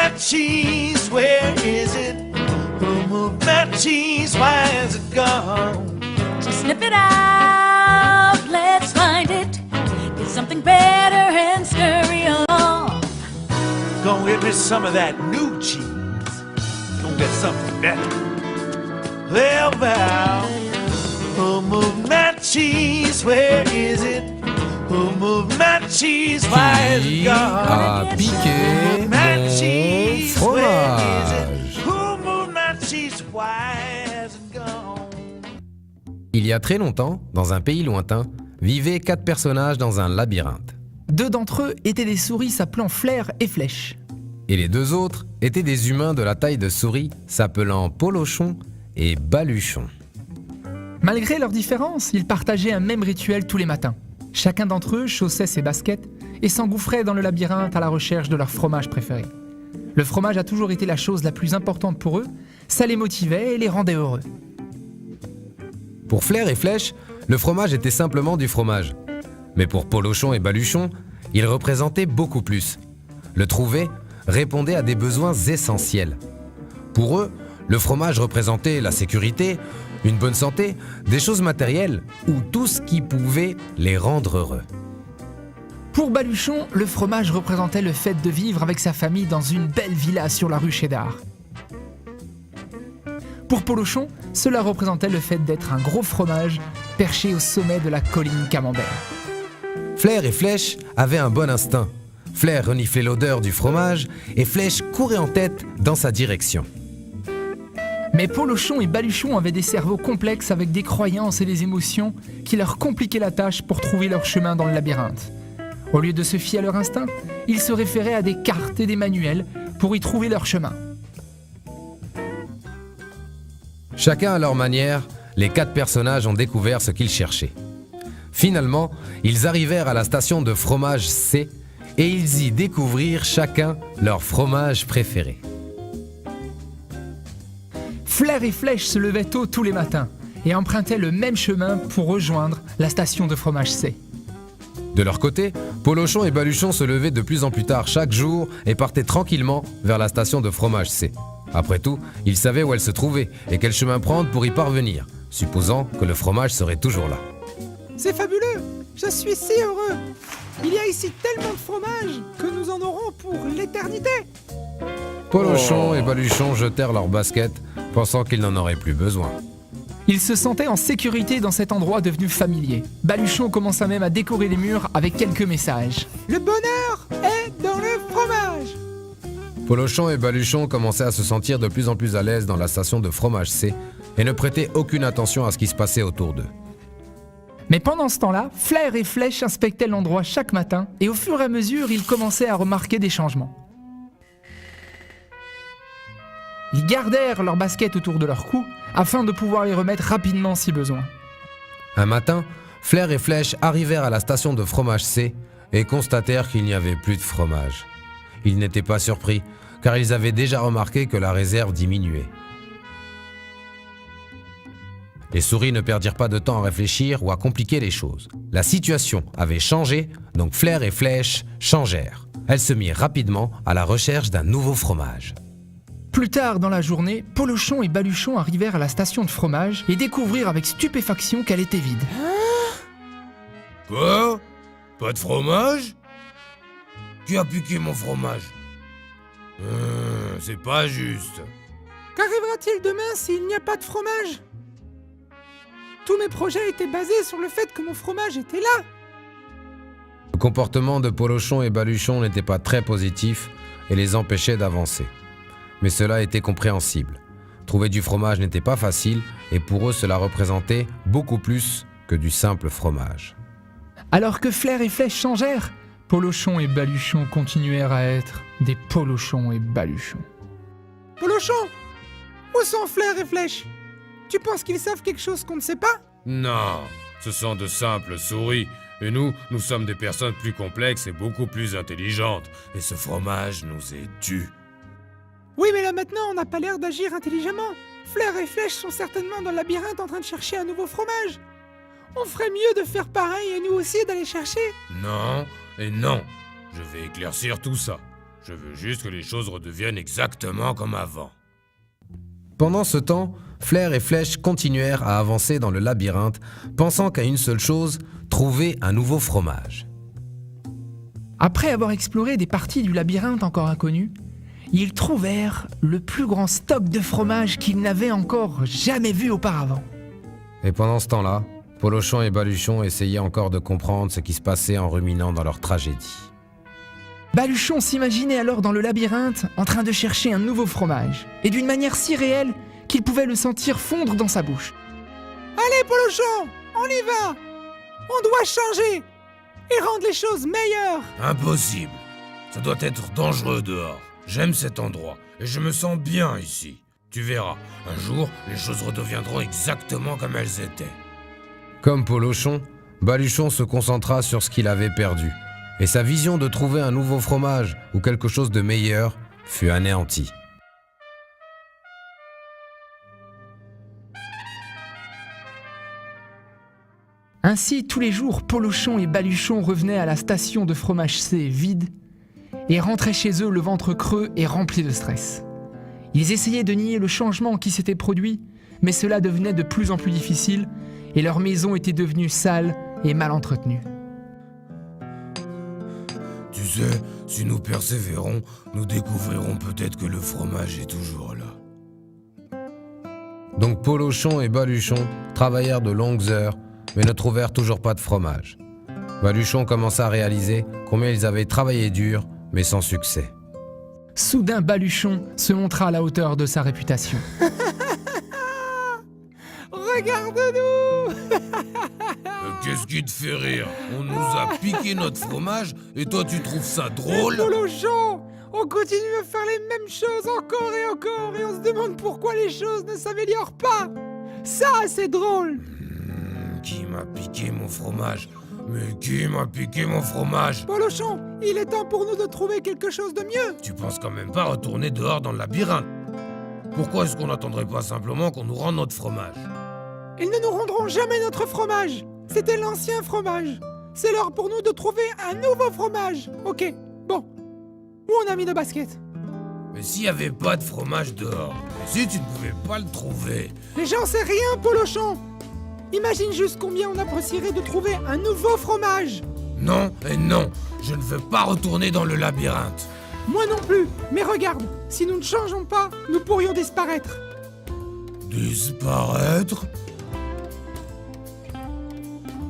my cheese? Where is it? Who moved my cheese? Why is it gone? So sniff it out, let's find it. Get something better and scurry along. Gonna get me some of that new cheese. Gonna get something better. Well, who moved my cheese? Where is it? Who moved my cheese? Why is it Qui a gone? piqué mon fromage? Who moved my cheese? Why is it gone? Il y a très longtemps, dans un pays lointain, vivaient 4 personnages dans un labyrinthe. 2 d'entre eux étaient des souris s'appelant Flair et Flèche. Et les 2 autres étaient des humains de la taille de souris s'appelant Polochon et Baluchon. Malgré leurs différences, ils partageaient un même rituel tous les matins. Chacun d'entre eux chaussait ses baskets et s'engouffrait dans le labyrinthe à la recherche de leur fromage préféré. Le fromage a toujours été la chose la plus importante pour eux, ça les motivait et les rendait heureux. Pour Flair et Flèche, le fromage était simplement du fromage. Mais pour Polochon et Baluchon, il représentait beaucoup plus. Le trouver répondait à des besoins essentiels. Pour eux, le fromage représentait la sécurité, une bonne santé, des choses matérielles ou tout ce qui pouvait les rendre heureux. Pour Baluchon, le fromage représentait le fait de vivre avec sa famille dans une belle villa sur la rue Cheddar. Pour Polochon, cela représentait le fait d'être un gros fromage perché au sommet de la colline Camembert. Flair et Flèche avaient un bon instinct. Flair reniflait l'odeur du fromage et Flèche courait en tête dans sa direction. Mais Polochon et Baluchon avaient des cerveaux complexes avec des croyances et des émotions qui leur compliquaient la tâche pour trouver leur chemin dans le labyrinthe. Au lieu de se fier à leur instinct, ils se référaient à des cartes et des manuels pour y trouver leur chemin. Chacun à leur manière, les 4 personnages ont découvert ce qu'ils cherchaient. Finalement, ils arrivèrent à la station de fromage C et ils y découvrirent chacun leur fromage préféré. Flair et Flèche se levaient tôt tous les matins et empruntaient le même chemin pour rejoindre la station de fromage C. De leur côté, Polochon et Baluchon se levaient de plus en plus tard chaque jour et partaient tranquillement vers la station de fromage C. Après tout, ils savaient où elle se trouvait et quel chemin prendre pour y parvenir, supposant que le fromage serait toujours là. C'est fabuleux! Je suis si heureux! Il y a ici tellement de fromage que nous en aurons pour l'éternité! Polochon et Baluchon jetèrent leurs baskets, pensant qu'ils n'en auraient plus besoin. Ils se sentaient en sécurité dans cet endroit devenu familier. Baluchon commença même à décorer les murs avec quelques messages. Le bonheur est dans le fromage! Polochon et Baluchon commençaient à se sentir de plus en plus à l'aise dans la station de fromage C et ne prêtaient aucune attention à ce qui se passait autour d'eux. Mais pendant ce temps-là, Flair et Flèche inspectaient l'endroit chaque matin et au fur et à mesure, ils commençaient à remarquer des changements. Ils gardèrent leurs baskets autour de leur cou afin de pouvoir les remettre rapidement si besoin. Un matin, Flair et Flèche arrivèrent à la station de fromage C et constatèrent qu'il n'y avait plus de fromage. Ils n'étaient pas surpris, car ils avaient déjà remarqué que la réserve diminuait. Les souris ne perdirent pas de temps à réfléchir ou à compliquer les choses. La situation avait changé, donc Flair et Flèche changèrent. Elles se mirent rapidement à la recherche d'un nouveau fromage. Plus tard dans la journée, Polochon et Baluchon arrivèrent à la station de fromage et découvrirent avec stupéfaction qu'elle était vide. Quoi? Pas de fromage? Qui a piqué mon fromage? C'est pas juste. Qu'arrivera-t-il demain s'il n'y a pas de fromage? Tous mes projets étaient basés sur le fait que mon fromage était là. Le comportement de Polochon et Baluchon n'était pas très positif et les empêchait d'avancer. Mais cela était compréhensible. Trouver du fromage n'était pas facile et pour eux cela représentait beaucoup plus que du simple fromage. Alors que Flair et Flèche changèrent, Polochon et Baluchon continuèrent à être des Polochons et Baluchons. Polochon, où sont Flair et Flèche? Tu penses qu'ils savent quelque chose qu'on ne sait pas? Non, ce sont de simples souris. Et nous sommes des personnes plus complexes et beaucoup plus intelligentes. Et ce fromage nous est dû. Oui, mais là maintenant, on n'a pas l'air d'agir intelligemment. Flair et Flèche sont certainement dans le labyrinthe en train de chercher un nouveau fromage. On ferait mieux de faire pareil et nous aussi d'aller chercher. Non et non. Je vais éclaircir tout ça. Je veux juste que les choses redeviennent exactement comme avant. Pendant ce temps, Flair et Flèche continuèrent à avancer dans le labyrinthe, pensant qu'à une seule chose, trouver un nouveau fromage. Après avoir exploré des parties du labyrinthe encore inconnues, ils trouvèrent le plus grand stock de fromage qu'ils n'avaient encore jamais vu auparavant. Et pendant ce temps-là, Polochon et Baluchon essayaient encore de comprendre ce qui se passait en ruminant dans leur tragédie. Baluchon s'imaginait alors dans le labyrinthe en train de chercher un nouveau fromage, et d'une manière si réelle qu'il pouvait le sentir fondre dans sa bouche. Allez, Polochon, on y va. On doit changer et rendre les choses meilleures. Impossible. Ça doit être dangereux dehors. J'aime cet endroit et je me sens bien ici. Tu verras, un jour, les choses redeviendront exactement comme elles étaient. Comme Polochon, Baluchon se concentra sur ce qu'il avait perdu, et sa vision de trouver un nouveau fromage ou quelque chose de meilleur fut anéantie. Ainsi, tous les jours, Polochon et Baluchon revenaient à la station de fromage C vide et rentraient chez eux le ventre creux et rempli de stress. Ils essayaient de nier le changement qui s'était produit, mais cela devenait de plus en plus difficile et leur maison était devenue sale et mal entretenue. Tu sais, si nous persévérons, nous découvrirons peut-être que le fromage est toujours là. Donc Polochon et Baluchon travaillèrent de longues heures, mais ne trouvèrent toujours pas de fromage. Baluchon commença à réaliser combien ils avaient travaillé dur, mais sans succès. Soudain, Baluchon se montra à la hauteur de sa réputation. Regarde-nous. Qu'est-ce qui te fait rire? On nous a piqué notre fromage et toi tu trouves ça drôle? Polochon, on continue à faire les mêmes choses encore et on se demande pourquoi les choses ne s'améliorent pas. Ça, c'est drôle. Qui m'a piqué mon fromage? Mais qui m'a piqué mon fromage? Polochon, il est temps pour nous de trouver quelque chose de mieux. Tu penses quand même pas retourner dehors dans le labyrinthe? Pourquoi est-ce qu'on n'attendrait pas simplement qu'on nous rende notre fromage? Ils ne nous rendront jamais notre fromage. C'était l'ancien fromage. C'est l'heure pour nous de trouver un nouveau fromage. Ok, bon. Où on a mis nos baskets? Mais s'il n'y avait pas de fromage dehors, et si tu ne pouvais pas le trouver? Mais j'en sais rien, Polochon. Imagine juste combien on apprécierait de trouver un nouveau fromage. Non et non, je ne veux pas retourner dans le labyrinthe. Moi non plus, mais regarde, si nous ne changeons pas, nous pourrions disparaître. Disparaître?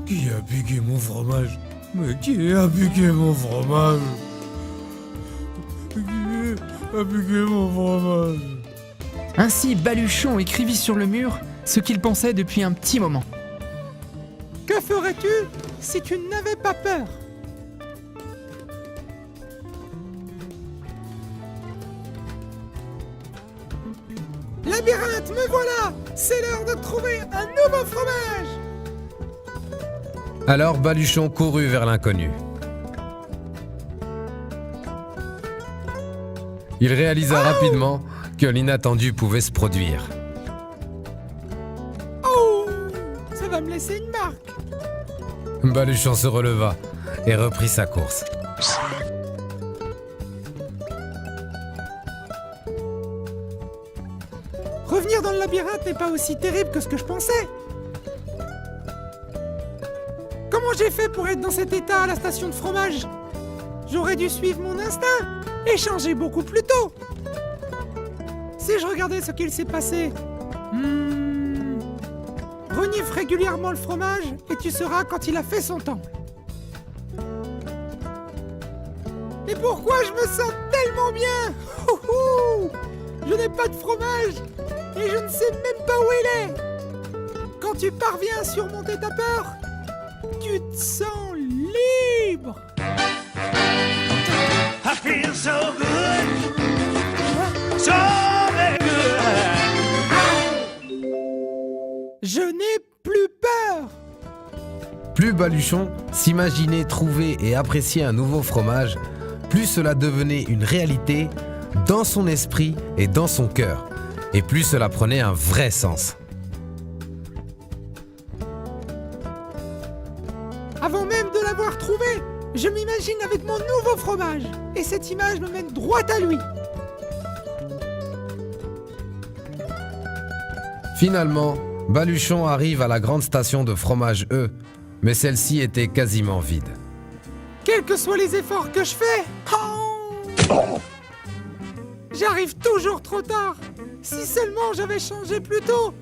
Qui a piqué mon fromage? Mais qui a piqué mon fromage? Qui a piqué mon fromage? Ainsi, Baluchon écrivit sur le mur ce qu'il pensait depuis un petit moment. Que ferais-tu si tu n'avais pas peur? Labyrinthe, me voilà! C'est l'heure de trouver un nouveau fromage! Alors Baluchon courut vers l'inconnu. Il réalisa rapidement que l'inattendu pouvait se produire. Oh! Ça va me laisser une marque! Baluchon se releva et reprit sa course. Revenir dans le labyrinthe n'est pas aussi terrible que ce que je pensais. Comment j'ai fait pour être dans cet état à la station de fromage? J'aurais dû suivre mon instinct et changer beaucoup plus tôt. Si je regardais ce qu'il s'est passé... Renifle régulièrement le fromage et tu sauras quand il a fait son temps. Mais pourquoi je me sens tellement bien? Je n'ai pas de fromage et je ne sais même pas où il est. Quand tu parviens à surmonter ta peur, tu te sens libre. I feel so good, so very good. Je n'ai plus peur. Plus Baluchon s'imaginait trouver et apprécier un nouveau fromage, plus cela devenait une réalité dans son esprit et dans son cœur, et plus cela prenait un vrai sens. Avant même de l'avoir trouvé, Je m'imagine avec mon nouveau fromage, et cette image me mène droit à lui. Finalement, Baluchon arrive à la grande station de fromage E, mais celle-ci était quasiment vide. Quels que soient les efforts que je fais, j'arrive toujours trop tard. Si seulement j'avais changé plus tôt,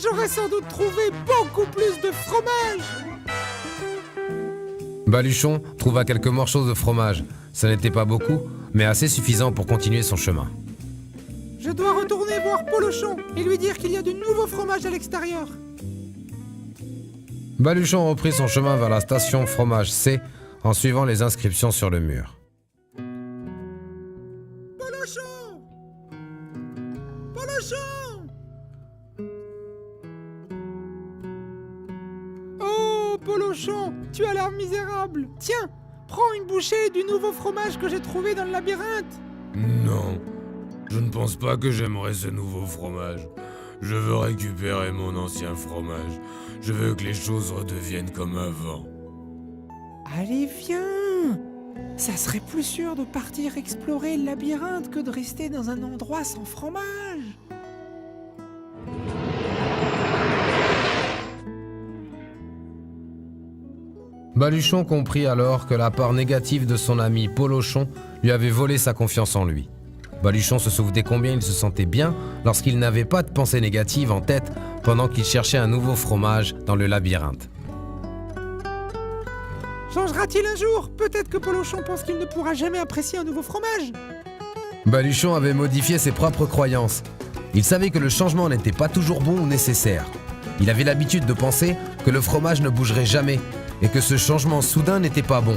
j'aurais sans doute trouvé beaucoup plus de fromage. Baluchon trouva quelques morceaux de fromage. Ce n'était pas beaucoup, mais assez suffisant pour continuer son chemin. Je dois retourner voir Polochon et lui dire qu'il y a du nouveau fromage à l'extérieur. Baluchon reprit son chemin vers la station fromage C en suivant les inscriptions sur le mur. Polochon! Polochon! Oh, Polochon, tu as l'air misérable. Tiens, prends une bouchée du nouveau fromage que j'ai trouvé dans le labyrinthe. Non, je ne pense pas que j'aimerais ce nouveau fromage. Je veux récupérer mon ancien fromage. Je veux que les choses redeviennent comme avant. Allez, viens! Ça serait plus sûr de partir explorer le labyrinthe que de rester dans un endroit sans fromage. Baluchon comprit alors que la part négative de son ami Polochon lui avait volé sa confiance en lui. Baluchon se souvenait combien il se sentait bien lorsqu'il n'avait pas de pensée négative en tête pendant qu'il cherchait un nouveau fromage dans le labyrinthe. Changera-t-il un jour? Peut-être que Polochon pense qu'il ne pourra jamais apprécier un nouveau fromage. Baluchon avait modifié ses propres croyances. Il savait que le changement n'était pas toujours bon ou nécessaire. Il avait l'habitude de penser que le fromage ne bougerait jamais et que ce changement soudain n'était pas bon.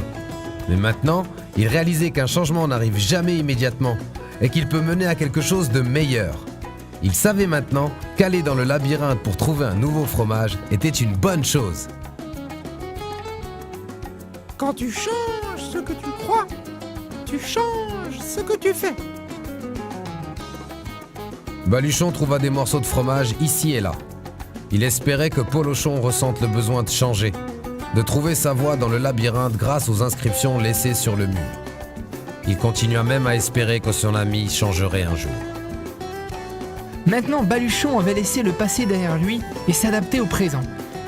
Mais maintenant, il réalisait qu'un changement n'arrive jamais immédiatement et qu'il peut mener à quelque chose de meilleur. Il savait maintenant qu'aller dans le labyrinthe pour trouver un nouveau fromage était une bonne chose. Quand tu changes ce que tu crois, tu changes ce que tu fais. Baluchon trouva des morceaux de fromage ici et là. Il espérait que Polochon ressente le besoin de changer, de trouver sa voie dans le labyrinthe grâce aux inscriptions laissées sur le mur. Il continua même à espérer que son ami changerait un jour. Maintenant, Baluchon avait laissé le passé derrière lui et s'adaptait au présent.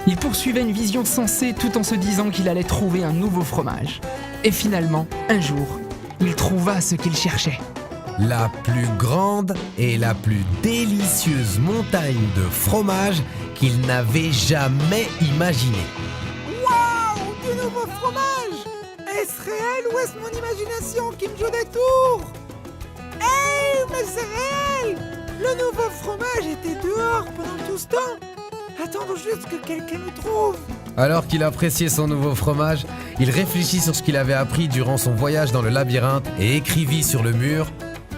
Il poursuivait une vision sensée tout en se disant qu'il allait trouver un nouveau fromage. Et finalement, un jour, il trouva ce qu'il cherchait. La plus grande et la plus délicieuse montagne de fromage qu'il n'avait jamais imaginée. Waouh! Du nouveau fromage! Est-ce réel ou est-ce mon imagination qui me joue des tours? Hey, mais c'est réel! Le nouveau fromage était dehors pendant tout ce temps. Attendons juste que quelqu'un le trouve. Alors qu'il appréciait son nouveau fromage, il réfléchit sur ce qu'il avait appris durant son voyage dans le labyrinthe et écrivit sur le mur: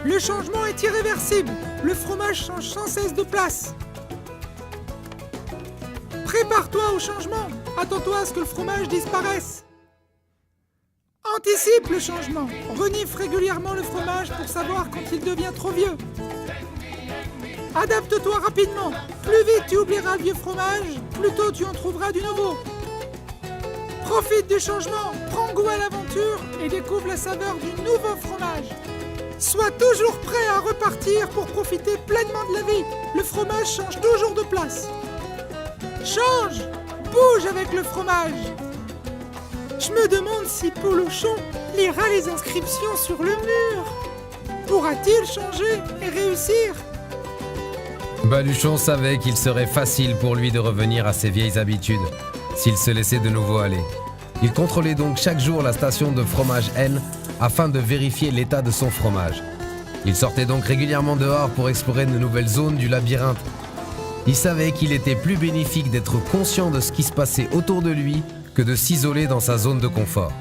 Le changement est irréversible. Le fromage change sans cesse de place. Prépare-toi au changement. Attends-toi à ce que le fromage disparaisse. Anticipe le changement. Renifle régulièrement le fromage pour savoir quand il devient trop vieux. Adapte-toi rapidement. Plus vite tu oublieras le vieux fromage, plus tôt tu en trouveras du nouveau. Profite du changement, prends goût à l'aventure et découvre la saveur du nouveau fromage. Sois toujours prêt à repartir pour profiter pleinement de la vie. Le fromage change toujours de place. Change! Bouge avec le fromage! Je me demande si Polochon lira les inscriptions sur le mur. Pourra-t-il changer et réussir? Baluchon savait qu'il serait facile pour lui de revenir à ses vieilles habitudes s'il se laissait de nouveau aller. Il contrôlait donc chaque jour la station de fromage N afin de vérifier l'état de son fromage. Il sortait donc régulièrement dehors pour explorer de nouvelles zones du labyrinthe. Il savait qu'il était plus bénéfique d'être conscient de ce qui se passait autour de lui que de s'isoler dans sa zone de confort.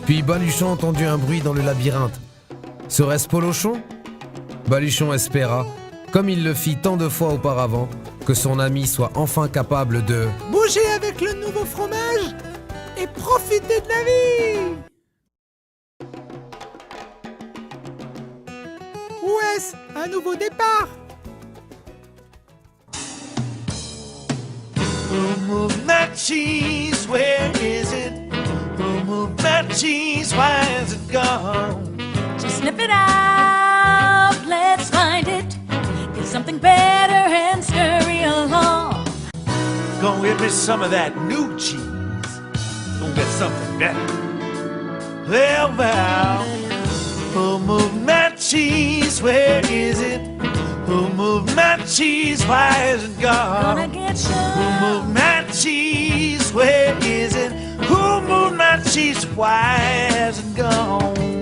Puis Baluchon entendit un bruit dans le labyrinthe. Serait-ce Polochon? Baluchon espéra, comme il le fit tant de fois auparavant, que son ami soit enfin capable de bouger avec le nouveau fromage et profiter de la vie. Ou est-ce un nouveau départ? Who moved that cheese? Where is it? Who moved my cheese? Why is it gone? So snip it out, let's find it. Get something better and scurry along. Gonna get me some of that new cheese. Gonna get something better. Well, who moved my cheese? Where is it? Who moved my cheese? Why is it gone? Gonna get Who some. moved my cheese? Where is it? Who moved my cheese? Why has it gone?